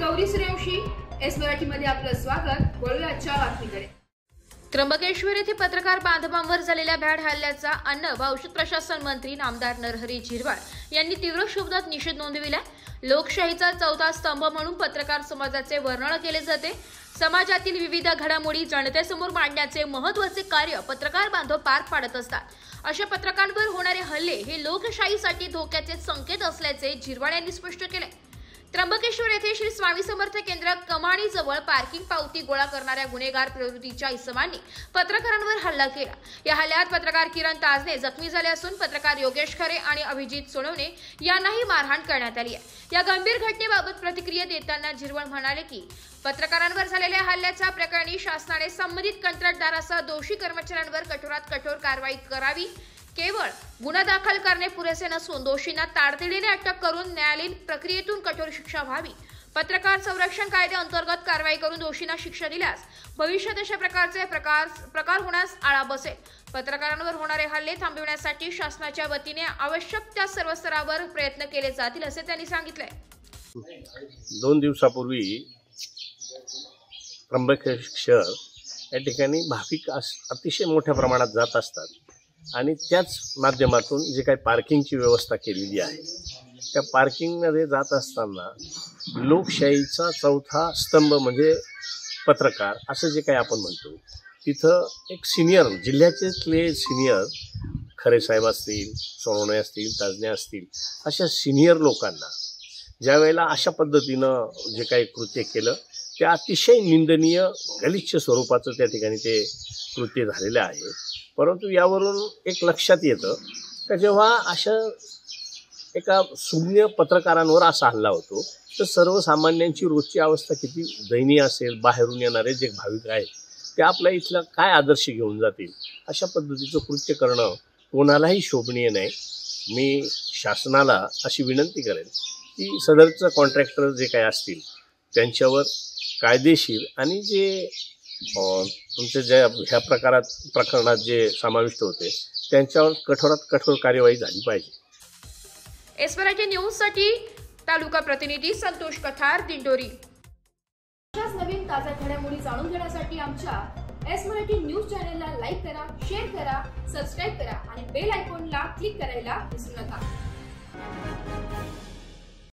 Gauri Suryavanshi, S मराठीमध्ये आपलं स्वागत। वळूया आजच्या बातमीकडे। त्र्यंबकेश्वर येथे पत्रकार बांधवांवर झालेल्या भ्याड हल्ल्याचा अन्न व औषध प्रशासन मंत्री नामदार नरहरी झिरवाळ यांनी तीव्र शब्दात निषेध नोंदविला। लोकशाहीचा चौथा स्तंभ म्हणून पत्रकार समाजाचे वर्णन केले जाते। समाजातील विविध घडामोडी जनतेसमोर मांडण्याचे महत्त्वाचे कार्य पत्रकार बांधव पार पाडत असतात। अशा पत्रकारांवर होणारे हल्ले हे लोकशाहीसाठी धोक्याचे संकेत असल्याचे झिरवाळ यांनी स्पष्ट केले। त्र्यंबकेश्वर येथे श्री स्वामी समर्थ केंद्र कमाणीजवळ पार्किंग पावती गोळा करणाऱ्या गुन्हेगार प्रवृत्तीच्या इसमांनी पत्रकारांवर हल्ला केला। या हल्ल्यात पत्रकार किरण ताजने जखमी झाले असून पत्रकार योगेश खरे आणि अभिजित सोनवणे यांनाही मारहाण करण्यात आली आहे। या गंभीर घटनेबाबत प्रतिक्रिया देताना झिरवाळ म्हणाले की पत्रकारांवर झालेल्या हल्ल्याच्या प्रकरणी शासनाने संबंधित कंत्राटदारासह दोषी कर्मचाऱ्यांवर कठोरात कठोर कारवाई करावी। केवळ गुन्हा दाखल करणे पुरेसे नसून दोषींना तातडीने अटक करून न्यायालयीन प्रक्रियेतून कठोर शिक्षा व्हावी। पत्रकार संरक्षण कायद्याअंतर्गत कारवाई करून दोषींना शिक्षा दिल्यास भविष्यात अशा प्रकारचे प्रकार होण्यास आळा बसेल। पत्रकारांवर होणारे हल्ले थांबविण्यासाठी शासनाच्या वतीने आवश्यक त्या सर्व स्तरावर प्रयत्न केले जातील असे त्यांनी सांगितले। 2 दिवसापूर्वी त्र्यंबकेश्वर या ठिकाणी भाविक अतिशय मोठ्या प्रमाणात जात असतात आणि त्याच माध्यमातून जे काही पार्किंगची व्यवस्था केलेली आहे त्या पार्किंगमध्ये जात असताना लोकशाहीचा चौथा स्तंभ म्हणजे पत्रकार असं जे काही आपण म्हणतो तिथं एक सिनियर जिल्ह्यातले सिनियर खरे साहेब असतील, सोनवणे असतील, ताजने असतील अशा सिनियर लोकांना ज्या वेळेला अशा पद्धतीनं जे काही कृत्य केलं ते अतिशय निंदनीय गलिच्छ स्वरूपाचं त्या ठिकाणी ते कृत्य झालेलं आहे। परंतु यावरून एक लक्षात येतं की जेव्हा अशा एका शून्य पत्रकारांवर असा हल्ला होतो तर सर्वसामान्यांची रोजची अवस्था किती दयनीय असेल। बाहेरून येणारे जे भाविक आहेत ते आपल्या इथला काय आदर्श घेऊन जातील अशा पद्धतीचं कृत्य करणं कोणालाही शोभनीय नाही। मी शासनाला अशी विनंती करेन की सदरचं कॉन्ट्रॅक्टर जे काही असतील त्यांच्यावर कायदेशीर आणि जे तुमचे ज्या ह्या प्रकरणात जे समाविष्ट होते त्यांच्यावर कठोरात कठोर कार्यवाही झाली पाहिजे। एस मराठी न्यूजसाठी तालुका प्रतिनिधी संतोष कथार, दिंडोरी। अशाच नवीन ताज्या घडामोडी जाणून घेण्यासाठी आमच्या एस मराठी न्यूज चॅनलला लाईक करा, शेअर करा, सबस्क्राईब करा आणि बेल आयकॉनला क्लिक करायला विसरू नका।